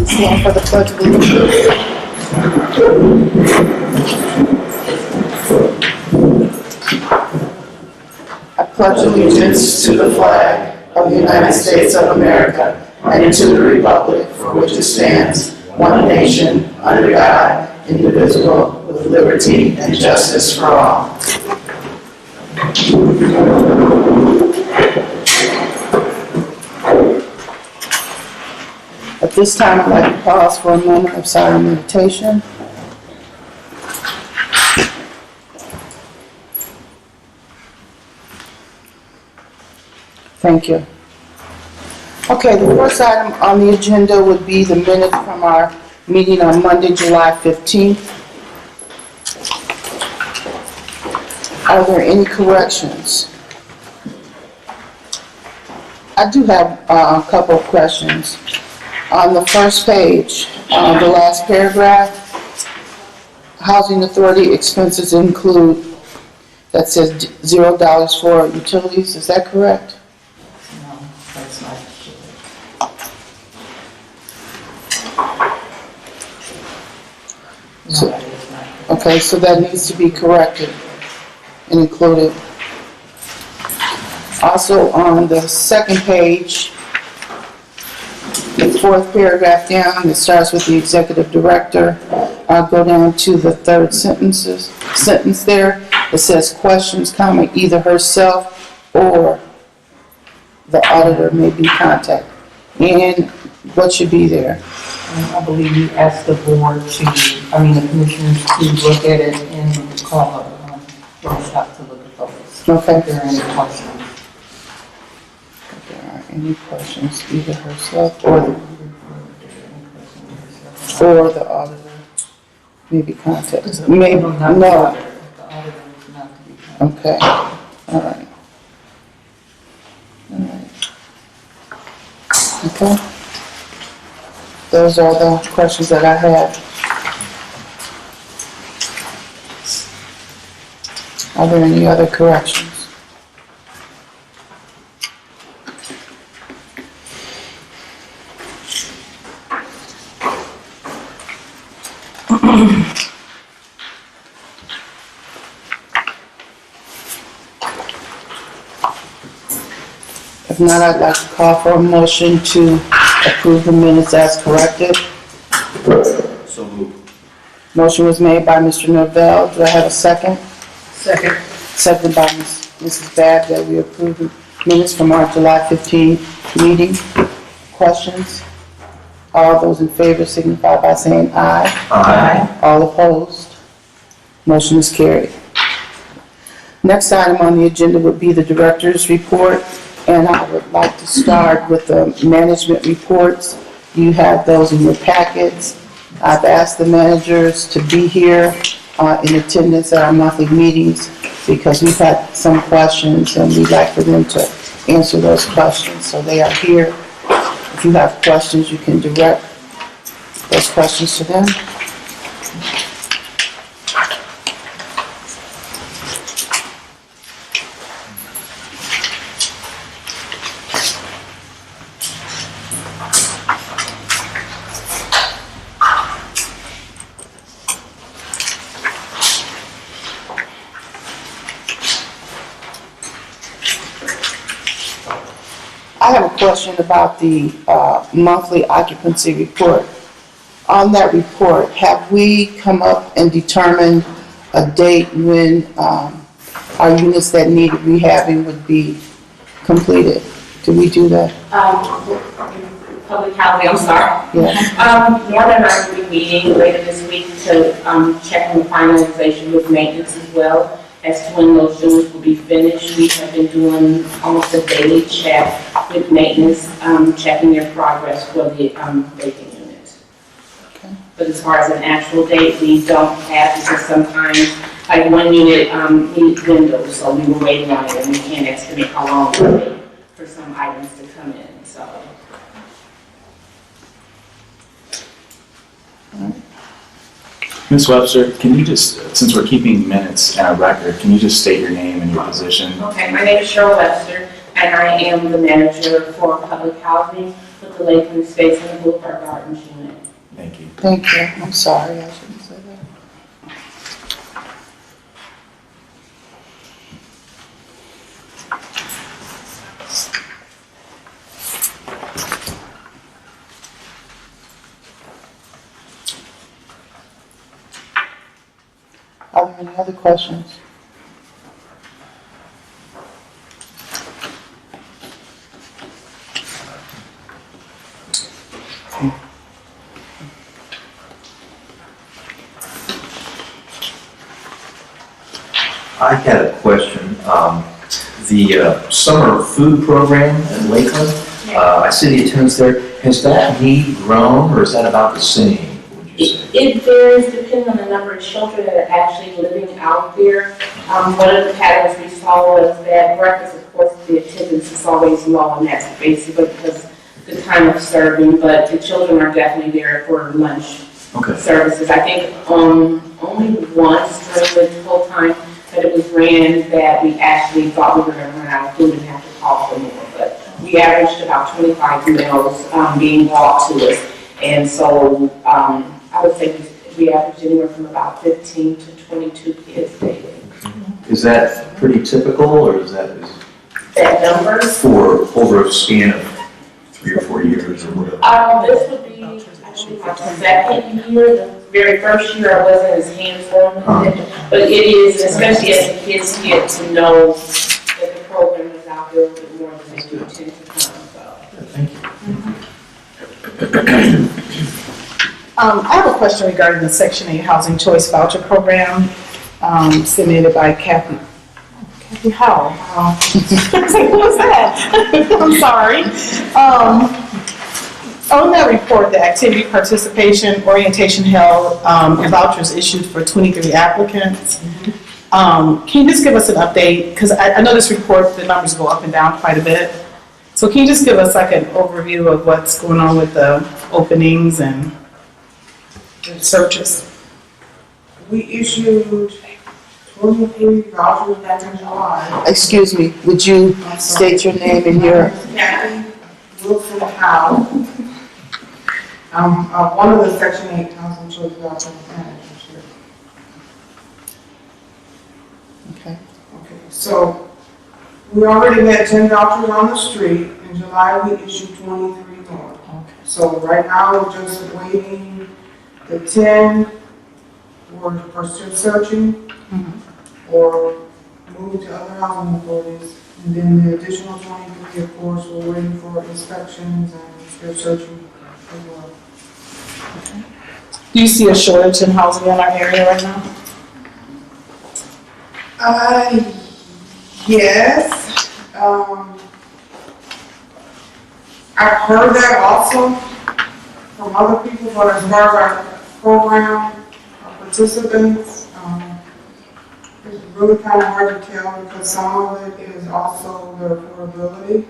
Stand for the Pledge of Allegiance. I pledge allegiance to the flag of the United States of America and to the republic for which it stands, one nation, under God, indivisible, with liberty and justice for all. At this time, I'd like to pause for a moment of silent meditation. Thank you. Okay, the first item on the agenda would be the minutes from our meeting on Monday, July 15th. Are there any corrections? I do have a couple of questions. On the first page, the last paragraph, Housing Authority expenses include, that says $0 for utilities, is that correct? No, that's not true. So, No, that is not correct. okay, so that needs to be corrected and included. Also, on the second page, the fourth paragraph down, it starts with the executive director. I'll go down to the third sentence there. It says questions, comma, either herself or the auditor may be contacted. And what should be there? I believe you asked the board to, the commissioners to look at it and call a workshop to look at those. Okay. If there are any questions. If there are any questions, either herself or the auditor may be contacted. Maybe, No, not the no. auditor. The auditor is not to be contacted. Okay, all right. All right. Okay. Those are the questions that I had. Are there any other corrections? If not, I'd like to call for a motion to approve the minutes as corrected. So moved. Motion was made by Mr. Norvell. Do I have a second? Second. Seconded by Mrs. Babb that we approve the minutes from our July 15th meeting. Questions? All those in favor signify by saying aye. Aye. All opposed? Motion is carried. Next item on the agenda would be the director's report, and I would like to start with the management reports. You have those in your packets. I've asked the managers to be here in attendance at our monthly meetings because we've had some questions and we'd like for them to answer those questions. So they are here. If you have questions, you can direct those questions to them. I have a question about the monthly occupancy report. On that report, have we come up and determined a date when our units that need rehabbing would be completed? Did we do that? Public housing, I'm sorry. Yes. More than I will be meeting later this week to check on the finalization with maintenance as well as to when those units will be finished. We have been doing almost a daily check with maintenance, checking their progress for the vacant units. Okay. But as far as an actual date, we don't have, because sometimes, like one unit needs windows, so we were waiting on it, and we can't estimate how long it will take for some items to come in, so. Ms. Webster, can you just, since we're keeping minutes and a record, can you just state your name and your position? Okay, my name is Cheryl Webster, and I am the manager for public housing. with the Lakeland Space and the Boulevard Gardens unit. Thank you. Thank you. I'm sorry, I shouldn't say that. Are there any other questions? I had a question. The summer food program in Lakeland, I see the attendance there. Has that need grown, or is that about the same, would you say? It varies depending on the number of children that are actually living out there. One of the patterns we saw was that breakfast, of course, the attendance is always low, and that's basically because the time of serving, but the children are definitely there for lunch Okay. services. I think only once during the whole time that it was ran that we actually thought we were going to run out of food and have to call for more. But we averaged about 25 meals being brought to us. And so I would say we averaged anywhere from about 15 to 22 kids daily. Is that pretty typical, or is that That number? for over a span of 3 or 4 years or whatever? This would be, I believe, my second year. The very first year I wasn't as hands-on with it. But it is, especially as the kids get to know that the program is out there a little bit more than they do tend to come. So. Thank you. I have a question regarding the Section 8 Housing Choice Voucher Program, submitted by Kathy Howell. I was like, who was that? I'm sorry. On that report, the activity participation orientation held, and vouchers issued for 23 applicants. Can you just give us an update? Because I know this report, the numbers go up and down quite a bit. So can you just give us like an overview of what's going on with the openings and searches? We issued 23 vouchers back in July. Excuse me, would you state your name and your... Kathy Wilson Howe. I'm one of the Section 8 Housing Choice Voucher managers here. Okay. Okay, so we already had 10 vouchers on the street. In July, we issued 23 more. Okay. So right now, we're just waiting the 10 for still searching or move to other housing authorities. And then the additional 23, of course, we're waiting for inspections and still searching as well. Do you see a shortage in housing in our area right now? Yes. I've heard that also from other people, but as far as our program, our participants, it's really kind of hard to tell because some of it is also the affordability.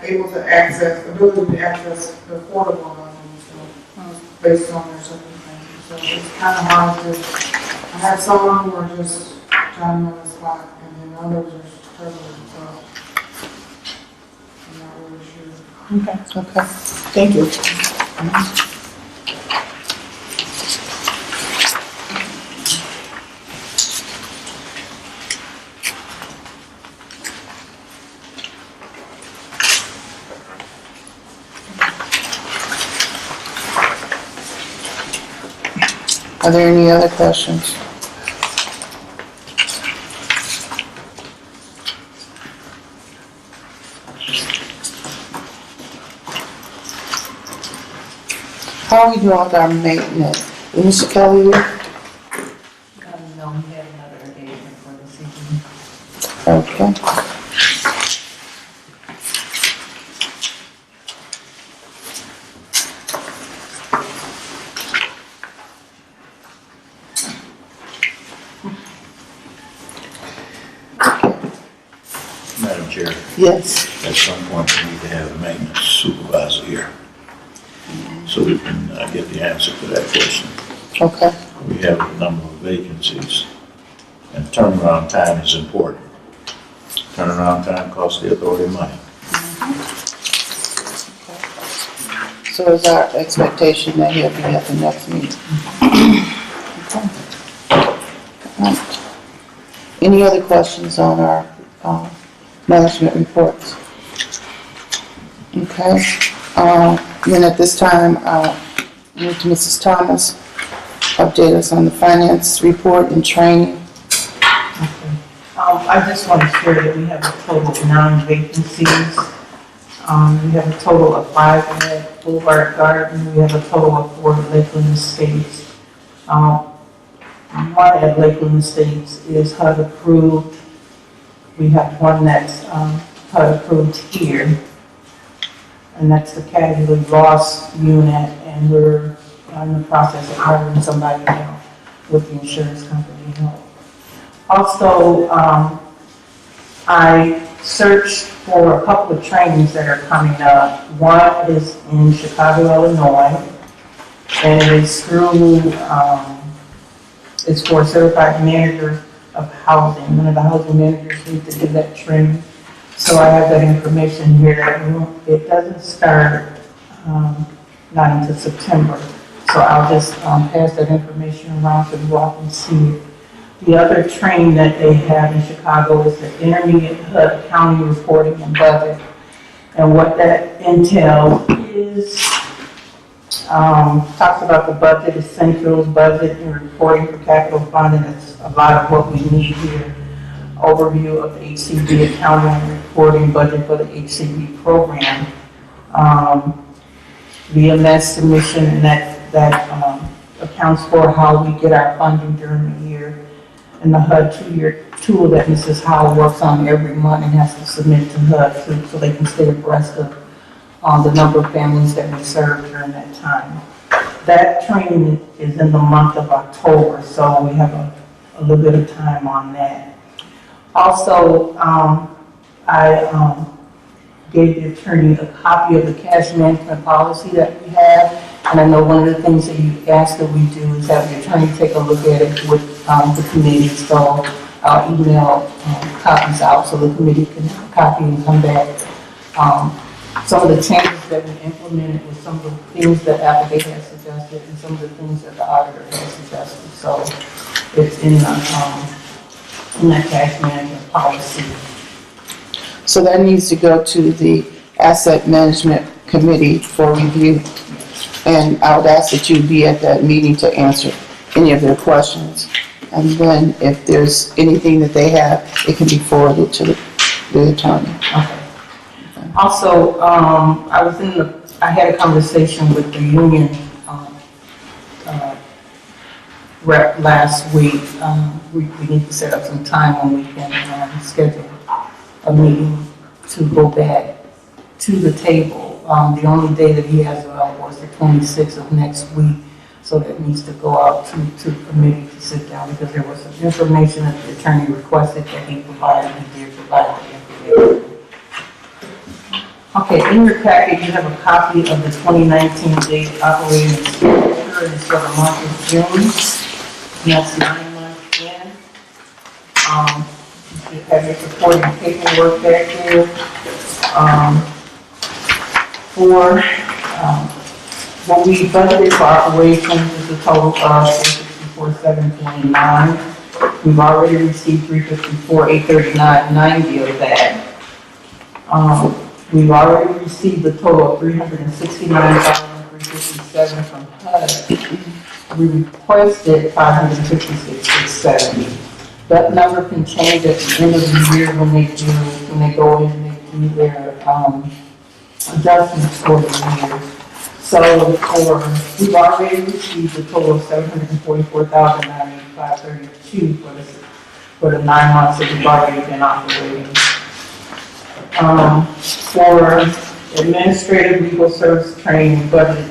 Able to access, ability to access the affordable housing, so based on their circumstances. So it's kind of hard to, I have some who are just trying on the spot, and then others are struggling, so I'm not really sure. Okay, thank you. Are there any other questions? How are we doing with our maintenance? Is Mr. Kelly here? No, we have another engagement for this evening. Okay. Madam Chair, Yes. at some point we need to have a maintenance supervisor here so we can get the answer to that question. Okay. We have a number of vacancies and turnaround time is important. Turnaround time costs the authority money. So is our expectation that he'll be at the next meeting? Alright. Any other questions on our management reports? Okay. Then at this time, move to Mrs. Thomas, update us on the finance report and training. I just want to share that we have a total of 9 vacancies. We have a total of 5 at Boulevard Garden. We have a total of 4 at Lakeland Estates. One at Lakeland Estates is HUD approved. We have one that's HUD approved here, and that's the casualty loss unit, and we're in the process of hiring somebody now with the insurance company help. Also, I searched for a couple of trainings that are coming up. One is in Chicago, Illinois, and it is through, it's for a certified manager of housing. One of the housing managers needs to do that training. So I have that information here. It doesn't start not until September. So I'll just pass that information around so you all can see it. The other training that they have in Chicago is the Intermediate HUD County Reporting and Budget. And what that entails is, talks about the budget essentials, budget and reporting for capital fund, and it's a lot of what we need here. Overview of the HCB accounting and reporting budget for the HCB program. VMS submission, and that accounts for how we get our funding during the year. And the HUD two-year tool that Mrs. Howell works on every month and has to submit to HUD so they can stay abreast of the number of families that we serve during that time. That training is in the month of October, so we have a little bit of time on that. Also, I gave the attorney a copy of the cash management policy that we have. And I know one of the things that you asked that we do is have the attorney take a look at it with the committee. So I'll email copies out so the committee can copy and come back. Some of the changes that we implemented with some of the things that Applegate has suggested and some of the things that the auditor has suggested. So it's in that cash management policy. So that needs to go to the asset management committee for review. And I would ask that you be at that meeting to answer any of their questions. And then if there's anything that they have, it can be forwarded to the attorney. Okay. Also, I had a conversation with the union rep last week. We need to set up some time when we can schedule a meeting to go back to the table. The only day that he has available is the 26th of next week, so that needs to go out to the committee to sit down because there was some information that the attorney requested that he provided. He did provide the information. Okay, in your packet you have a copy of the 2019 date operating expenditure, and it's for the month of June. And that's 9 months in. You have your supporting paperwork back there. For what we budgeted for operations is a total of $464,729. We've already received $354,839.90 of that. We've already received a total of $369,357 from HUD. We requested $556,670. That number can change at the end of the year when they go in and they do their adjustments for the year. So we've already received a total of $744,985.32 for the 9 months that we've already been operating. For administrative legal service training, we budgeted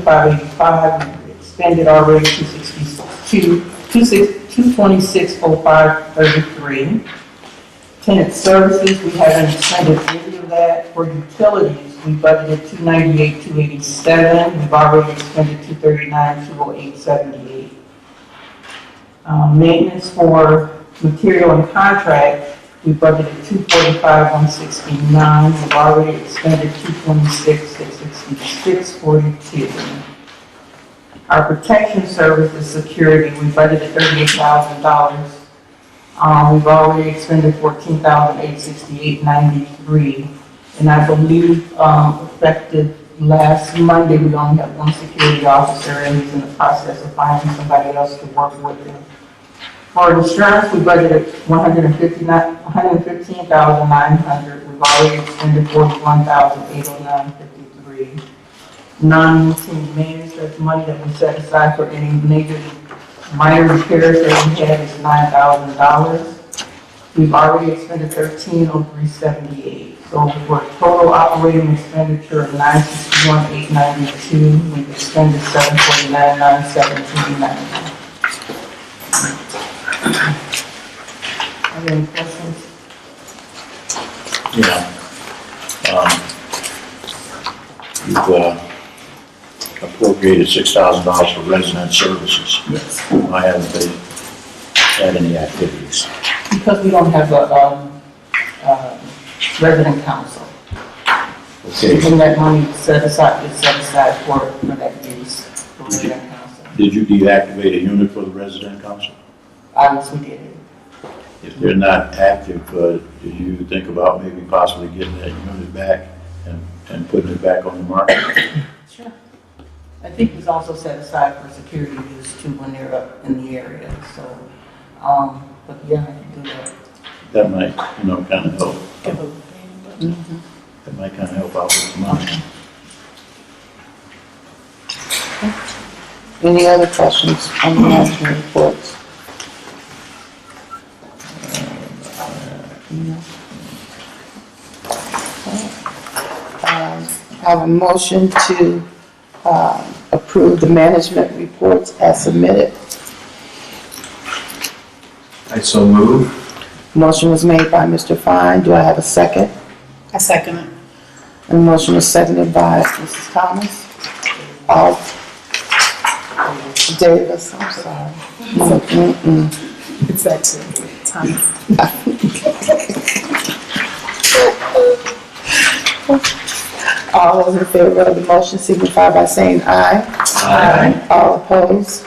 $232,585. We expended already $226,0533. Tenant services, we haven't expended any of that. For utilities, we budgeted $298,287. We've already expended $239,208.78. Maintenance for material and contract, We budgeted $245,169. We've already expended $226,666.42. Our protection services security, we budgeted $38,000. We've already expended $14,868.93. And I believe, effective last Monday, we only have one security officer, and he's in the process of finding somebody else to work with him. For insurance, we budgeted $115,900. We've already expended $41,809.53. Non-routine maintenance, that's money that we set aside for any major minor repairs that we had, is $9,000. We've already expended $13,0378. So for a total operating expenditure of $961,892, we've expended $749,917.90. Are there any questions? Yeah. You've appropriated $6,000 for resident services. Yes. Why haven't they had any activities? Because we don't have a resident council. Okay. And that money is set aside for that use for resident council. Did you deactivate a unit for the resident council? Obviously, we did. If they're not active, did you think about maybe possibly getting that unit back and putting it back on the market? Sure. I think it's also set aside for security use too when they're up in the area, so, but yeah, I can do that. That might, kind of help. That might kind of help out with the money. Any other questions on the management reports? No. Have a motion to approve the management reports as submitted. I so move. Motion was made by Mr. Fine. Do I have a second? I second it. And the motion was seconded by Mrs. Thomas. All Davis, I'm sorry. It's that too. Thomas. All those in favor of the motion signify by saying aye. Aye. All opposed?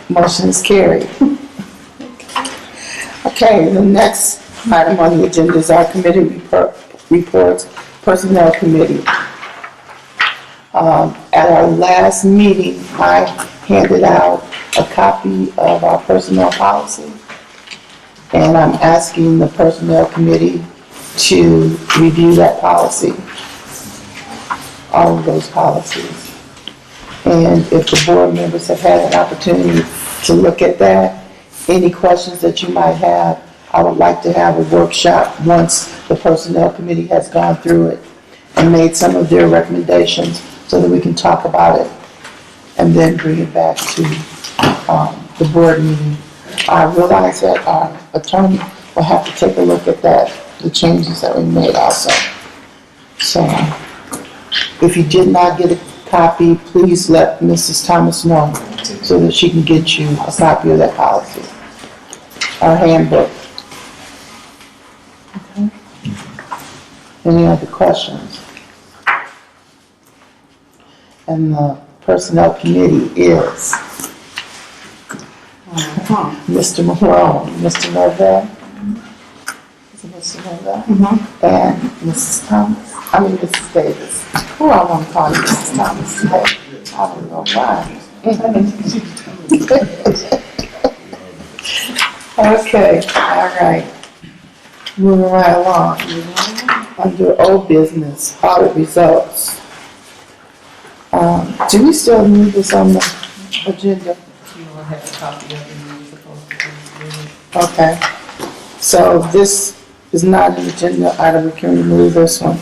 Motion is carried. Okay, the next item on the agenda is our committee reports, Personnel Committee. At our last meeting, I handed out a copy of our personnel policy, and I'm asking the Personnel Committee to review that policy, all of those policies. And if the board members have had an opportunity to look at that, any questions that you might have, I would like to have a workshop once the Personnel Committee has gone through it and made some of their recommendations so that we can talk about it and then bring it back to the board meeting. I realize that our attorney will have to take a look at that, the changes that we made also. So if you did not get a copy, please let Mrs. Thomas know so that she can get you a copy of that policy, our handbook. Okay. Any other questions? And the Personnel Committee is Mr. Malone, Mr. Novell, is it Mr. Novell? And Mrs. Thomas, Mrs. Davis. Who I want to call you Mrs. Thomas today? I don't know why. Okay, all right. Moving right along. Under old business, audit results. Do we still need this on the agenda? You will have a copy of it, and you're supposed to do it. Okay. So this is not an agenda item. We can remove this one.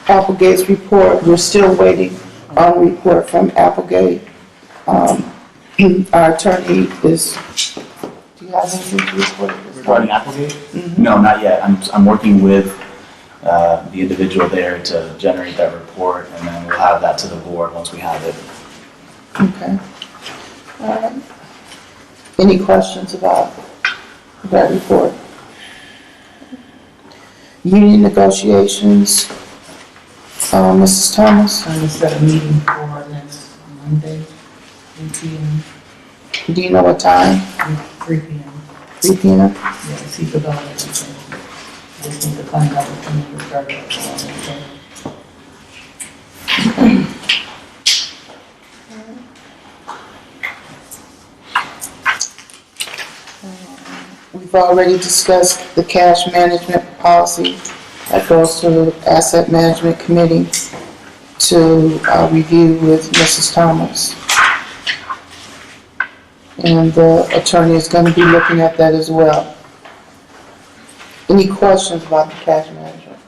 Applegate's report, we're still waiting on a report from Applegate. Our attorney is, do you have anything to report? Regarding Applegate? No, not yet. I'm working with the individual there to generate that report, and then we'll have that to the board once we have it. Okay. All right. Any questions about that report? Union negotiations, Mrs. Thomas, Trying to set a meeting for next Monday, 3 p.m. do you know what time? 3 p.m. 3 p.m.? Yeah, see the dog. I just need to find out what you need to start with. We've already discussed the cash management policy that goes to the Asset Management Committee to review with Mrs. Thomas. And the attorney is going to be looking at that as well. Any questions about the cash management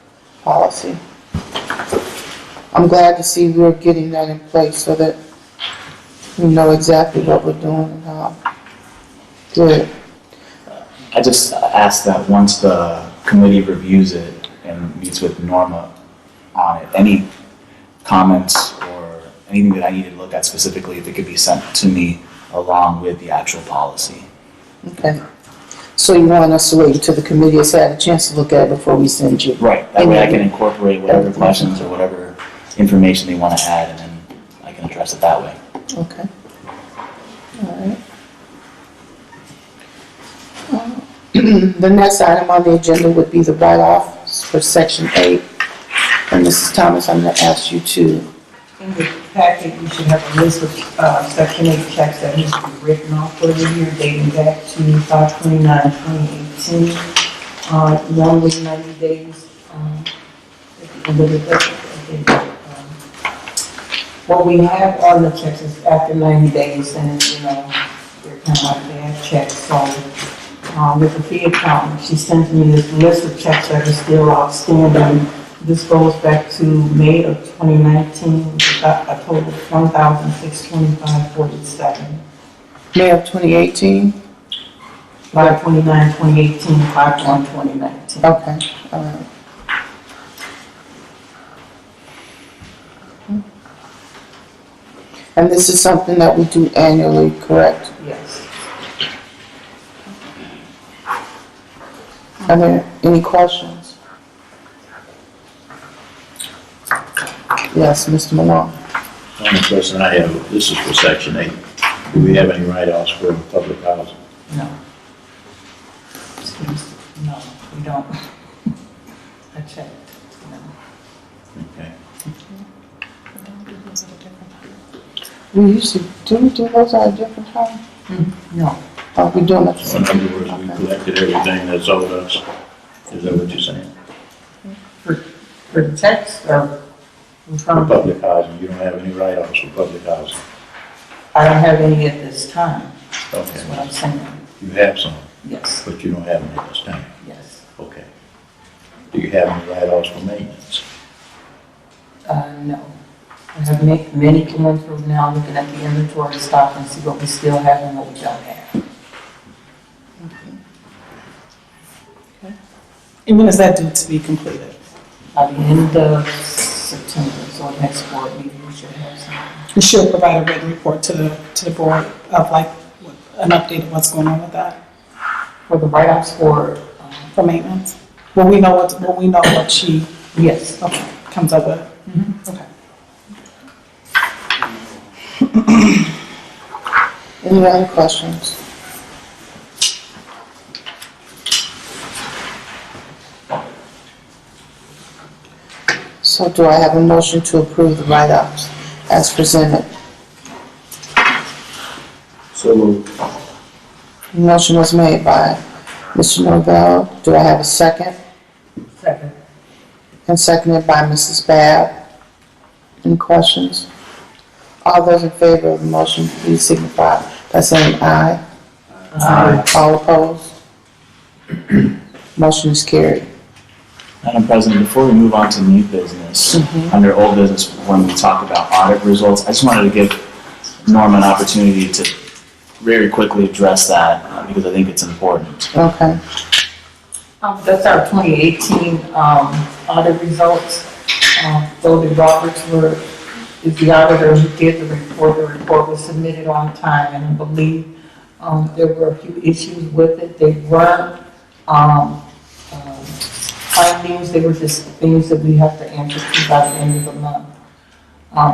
policy? I'm glad to see we're getting that in place so that we know exactly what we're doing and how. Good. I just ask that once the committee reviews it and meets with Norma on it, any comments or anything that I need to look at specifically, if it could be sent to me along with the actual policy. Okay. So you want us to wait until the committee has had a chance to look at it before we send you? Right, that way I can incorporate whatever questions or whatever information they want to add, and then I can address it that way. Okay. All right. The next item on the agenda would be the write-offs for Section 8. And Mrs. Thomas, I'm going to ask you to, In the packet, you should have a list of Section 8 checks that needs to be written off for the year dating back to 5/29/2018. Normally 90 days. What we have on the checks is after 90 days, and they're kind of like bad checks. So with the fee accountant, she sent me this list of checks that are still outstanding. This goes back to May of 2019, a total of $1,625.47. May of 2018? 5/29/2018, 5/1/2019. Okay, all right. And this is something that we do annually, correct? Yes. Are there any questions? Yes, Mr. Malone. The only question I have, this is for Section 8. Do we have any write-offs for public housing? No. No, we don't. I checked. No. Okay. We usually, do we do those at a different time? No. Are we doing it? So in other words, we collected everything that's owed us. Is that what you're saying? For the checks or For from, public housing, you don't have any write-offs for public housing? I don't have any at this time, that's Okay. what I'm saying. You have some, Yes, but you don't have any at this time? yes. Okay. Do you have any write-offs for maintenance? No. I have many going through now, looking at the inventory stock and see what we still have and what we don't have. And when is that due to be completed? By the end of September, so next board meeting, we should have something. And she'll provide a written report to the board of like, an update of what's going on with that For the write-offs for, for maintenance? Will we know what she, yes. okay, comes up with? Okay. Any other questions? So do I have a motion to approve the write-ups as presented? So moved. Motion was made by Mr. Norvell. Do I have a second? Second. And seconded by Mrs. Babb. Any questions? All those in favor of the motion, please signify by saying aye. Aye. All opposed? Motion is carried. Madam President, before we move on to new business, under old business, when we talk about audit results, I just wanted to give Norma an opportunity to very quickly address that, because I think it's important. Okay. That's our 2018 audit results. David Roberts is the auditor who did the report. The report was submitted on time, and I believe There were a few issues with it. They weren't findings, they were just things that we have to answer to by the end of the month.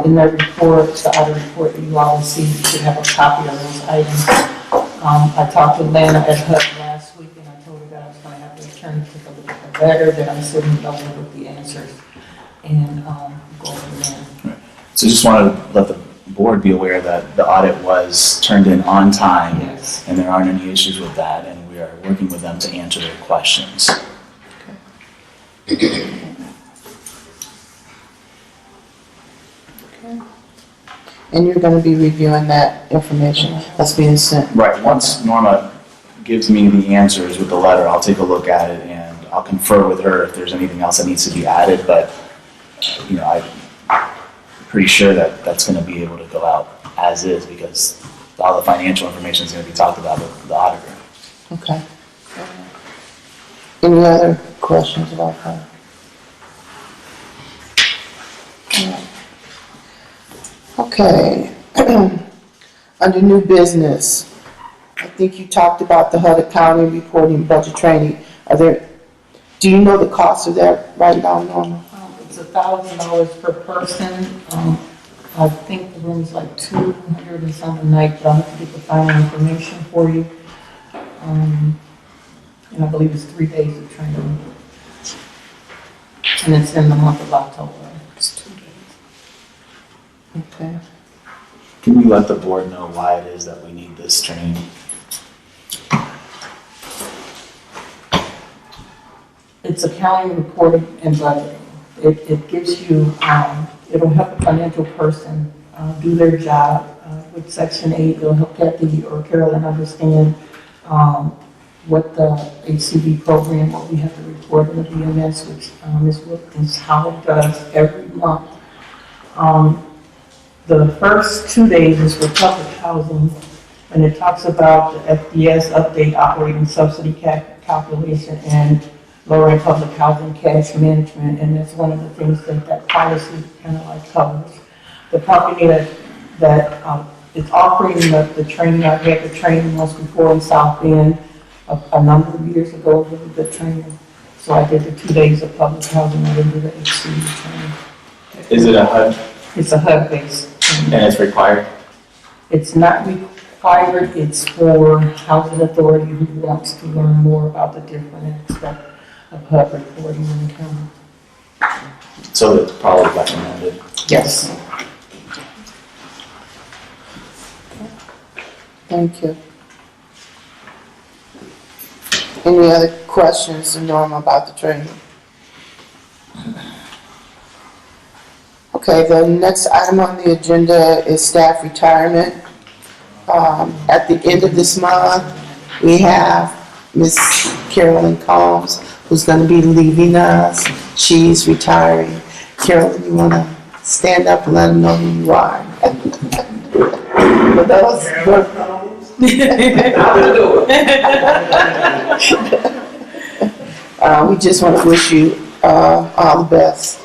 In that report, the audit report that you all received, you should have a copy of those items. I talked to Lana at HUD last week, and I told her that I was going to have the attorney take a look at the letter that I'm sending over with the answers, and go from there. So just wanted to let the board be aware that the audit was turned in on time. Yes. And there aren't any issues with that, and we are working with them to answer their questions. And you're gonna be reviewing that information that's being sent? Right, once Norma gives me the answers with the letter, I'll take a look at it and I'll confer with her if there's anything else that needs to be added, but, you know, I'm pretty sure that that's gonna be able to go out as is because all the financial information is gonna be talked about with the auditor. Okay. Any other questions about that? Okay. Under new business, I think you talked about the HUD accounting, reporting, budget training. Do you know the cost of that right now, Norma? It's $1,000 per person. I think the room's like 200 and something a night, but I'll have to get the final information for you. And I believe it's 3 days of training. And it's in the month of October. It's 2 days. Okay. Can we let the board know why it is that we need this training? It's accounting, reporting, and budgeting. It gives you, it'll help a financial person do their job. With Section 8, it'll help Kathy or Carolyn understand what the HCB program, what we have to report in the VMS, which is how it does every month. The first 2 days is for public housing, and it talks about the FDS update operating subsidy calculation and lowering public housing cash management, and that's one of the things that policy kind of like covers. The company that is offering the training, I had the training once before in South Bend a number of years ago, really good training. So I did the 2 days of public housing, I didn't do the HCB training. Is it a HUD It's a HUD-based training. and it's required? It's not required, it's for housing authority who wants to learn more about the different aspects of HUD reporting and accounting. So it's probably recommended. Yes. Thank you. Any other questions to Norma about the training? Okay, the next item on the agenda is staff retirement. At the end of this month, we have Miss Carolyn Combs, who's going to be leaving us. She's retiring. Carolyn, you want to stand up and let them know who you are? For those we just want to wish you all the best.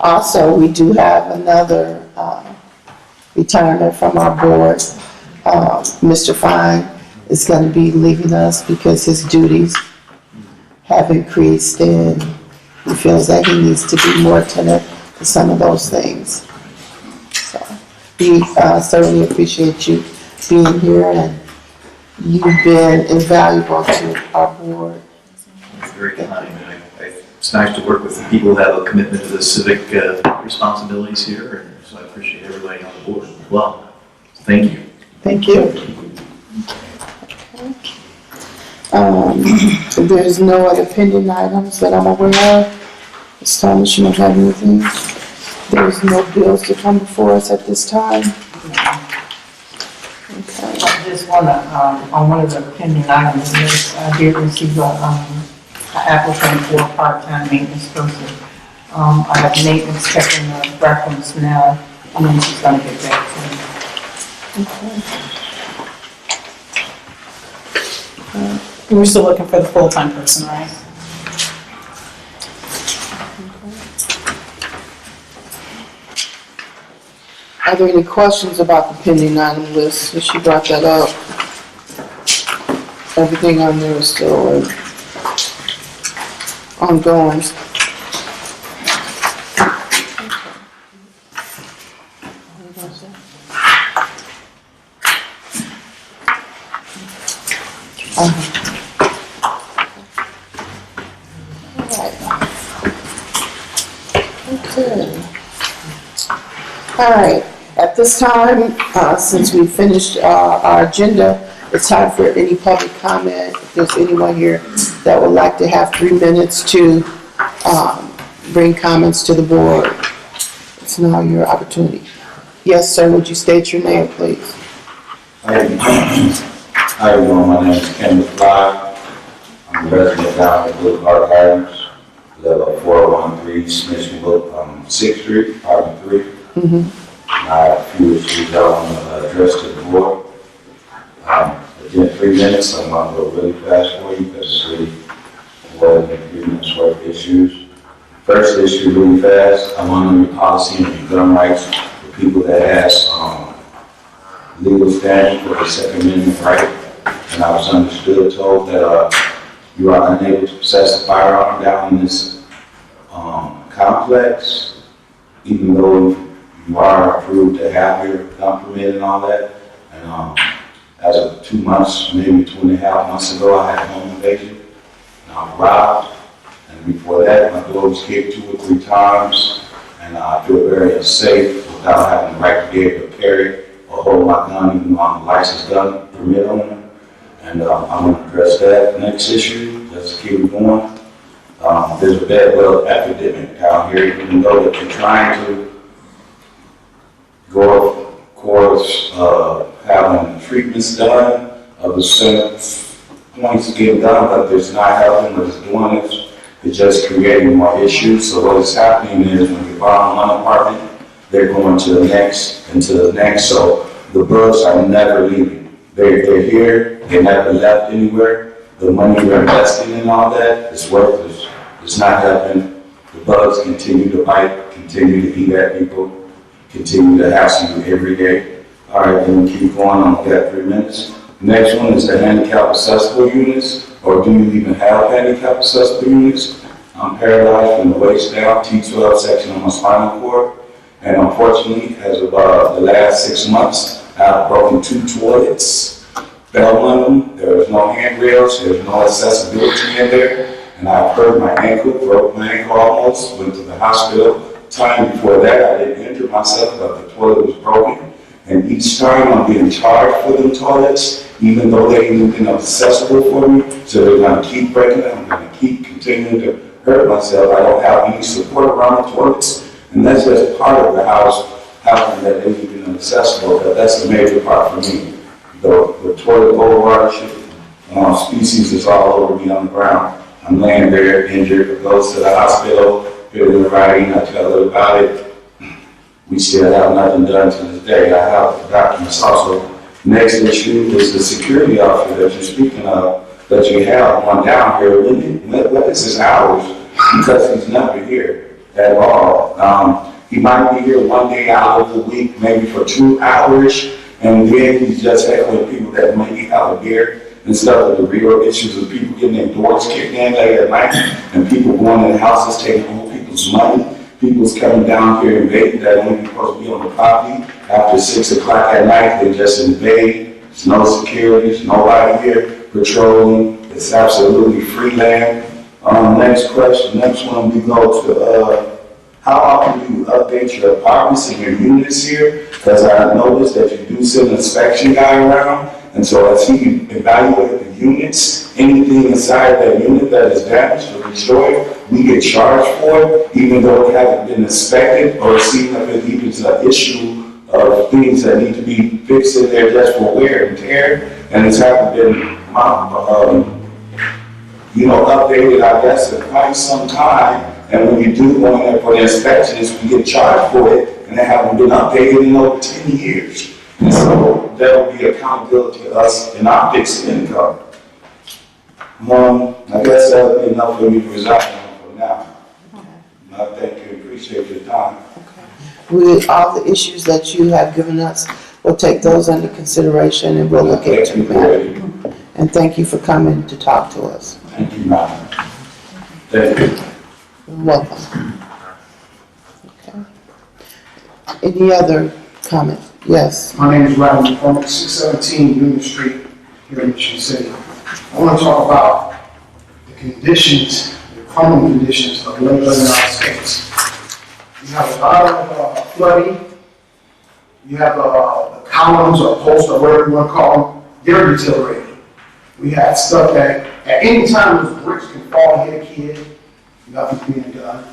Also, we do have another retirement from our board. Mr. Fine is going to be leaving us because his duties have increased and he feels that he needs to be more attentive to some of those things. So we certainly appreciate you being here, and you've been invaluable to our board. It's very kind. It's nice to work with people who have a commitment to the civic responsibilities here, and so I appreciate everybody on the board as well. Thank you. Thank you. There's no other pending items that I'm aware of. Ms. Thomas, you don't have anything? There's no bills to come before us at this time? Okay. I just want to, on one of the pending items, I did receive an applicant for a part-time maintenance person. I have maintenance checking the reference now, and then she's going to get back to me. We're still looking for the full-time person, right? Are there any questions about the pending item list? She brought that up. Everything on there is still ongoing. Okay. All right, at this time, since we finished our agenda, it's time for any public comment. If there's anyone here that would like to have 3 minutes to bring comments to the board, it's now your opportunity. Yes, sir, would you state your name, please? How you doing? My name is Kenneth Fly. I'm a resident down in Boulevard Gardens, level 413 Smithsonville, 6th Street, apartment 3. I have a few issues I want to address to the board. Again, 3 minutes, I'm going to go really fast for you because it's really more than 3 minutes worth of issues. First issue, really fast, I want to know your policy on your gun rights for people that has legal standing for the Second Amendment right. And I was told that you are unable to possess a firearm down in this complex, even though you are approved to have your gun permit and all that. And as of 2 months, maybe 2.5 months ago, I had a home invasion. And I was robbed. And before that, my door was kicked 2 or 3 times. And I feel very unsafe without having the right to be able to carry or hold my gun, even though I'm a licensed gun permit owner. And I'm going to address that. Next issue, let's keep it going. There's a bad well epidemic down here, even though that they're trying to go, of course, having treatments done, the center points getting done, but there's not helping what it's doing. It's just creating more issues. So what is happening is when you buy one apartment, they're going to the next and to the next. So the bugs are never leaving. They're here. They never left anywhere. The money we're investing in all that is worthless. It's not helping. The bugs continue to bite, continue to eat at people, continue to hassle you every day. All right, then we keep going. I'm going to get 3 minutes. Next one is the handicap accessible units, or do you even have handicap accessible units? I'm paralyzed from the waist down, T12 section of my spinal cord, and unfortunately, as of the last 6 months, I've broken 2 toilets, fell on them. There was no handrails, there was no accessibility in there, and I hurt my ankle, broke my ankle almost, went to the hospital. Time before that, I didn't injure myself, but the toilet was broken. And each time I'm being charged for the toilets, even though they ain't been accessible for me, so they're going to keep breaking it. I'm going to keep continuing to hurt myself. I don't have any support around the toilets, and that's just part of the house, having that ain't been accessible, but that's a major part for me. The toilet overwatership species is all over me on the ground. I'm laying there injured, goes to the hospital, feeling writing, I tell her about it. We still have nothing done to this day. I have the documents also. Next issue is the security officer that you're speaking of, that you have one down here. What is his hours? Because he's never here at all. He might be here one day out of the week, maybe for 2 hours, and then he's just heckling people that maybe have a beer and stuff. But the real issues of people getting their doors kicked in late at night, and people going in the houses taking old people's money. People's coming down here invading that only supposed to be on the property. After 6 o'clock at night, they just invade. There's no security, there's nobody here patrolling. It's absolutely free land. Next question, next one we go to, how often do you update your apartments and your units here? Because I noticed that you do send an inspection guy around, and so as he evaluates the units, anything inside that unit that is damaged or destroyed, we get charged for it, even though it hasn't been inspected or seen if it even is an issue of things that need to be fixed in there just for wear and tear, and it's haven't been, updated, I guess, in quite some time. And when you do go in there for the inspections, we get charged for it, and they haven't been updated in over 10 years. And so there will be accountability to us in our fixed income. I guess that would be enough for me to resign for now. I thank you, appreciate your time. all the issues that you have given us, we'll take those under consideration and we'll look into Thank you, that. Greg. And thank you for coming to talk to us. Thank you, madam. Thank you. You're welcome. Okay. Any other comments? Yes. My name is Ryan McCormick, 617 Union Street here in Michigan City. I want to talk about the conditions, the crumbling conditions of Lakeland in our states. You have a lot of flooding. You have the columns or posts or whatever you want to call them, they're deteriorating. We have stuff that at any time those bricks can fall and hit a kid, nothing's being done.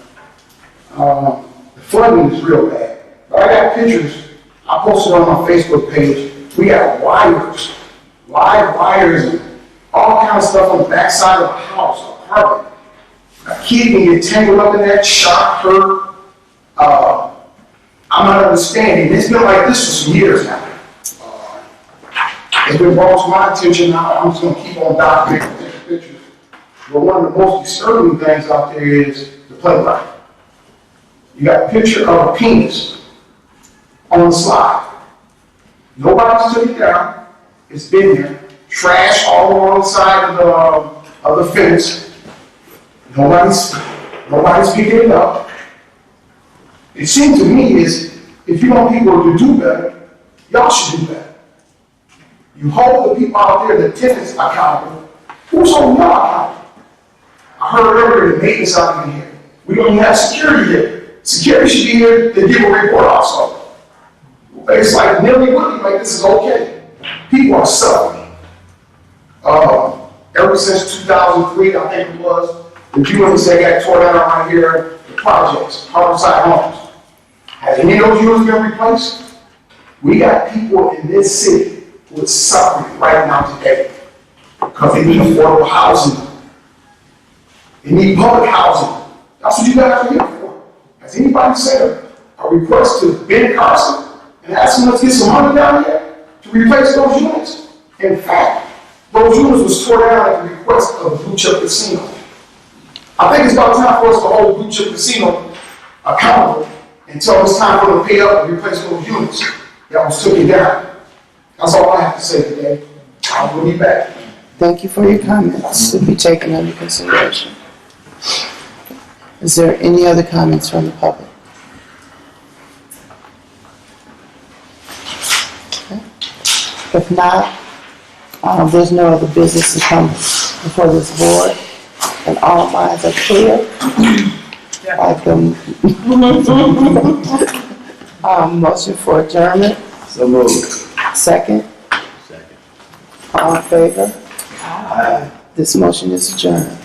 The flooding is real bad. But I got pictures, I posted on my Facebook page. We got wires, live wires, and all kinds of stuff on the backside of a house, apartment. A kid can get tangled up in that, shot, hurt. I'm not understanding. It's been like this for some years now. It's been brought to my attention now. I'm just going to keep on documenting, taking pictures. But one of the most disturbing things out there is the playground. You got a picture of a penis on the slide. Nobody's took it down. It's been there. Trash all along the side of the fence. Nobody's picking it up. It seems to me is if you want people to do better, y'all should do better. You hold the people out there, the tenants accountable. Who's holding y'all accountable? I heard earlier the maintenance out in here. We don't even have security here. Security should be here to give a report also. It's like nilly-willy, like this is okay. People are suffering. Ever since 2003, I think it was, the units that got torn down right here, the projects, Harborside Homes. Has any of those units been replaced? We got people in this city who are suffering right now today because they need affordable housing. They need public housing. That's what you guys are here for. Has anybody sent a request to Ben Carson and asked him to get some money down here to replace those units? In fact, those units was torn down at the request of the Blue Chip Casino. I think it's about time for us to hold Blue Chip Casino accountable until it's time for them to pay up and replace those units that was taken down. That's all I have to say today. I will be back. Thank you for your comments to be taken under consideration. Is there any other comments from the public? Okay. If not, there's no other business to come before this board, and all minds are clear. Motion for adjournment. So moved. Second. Second. All in favor? This motion is adjourned.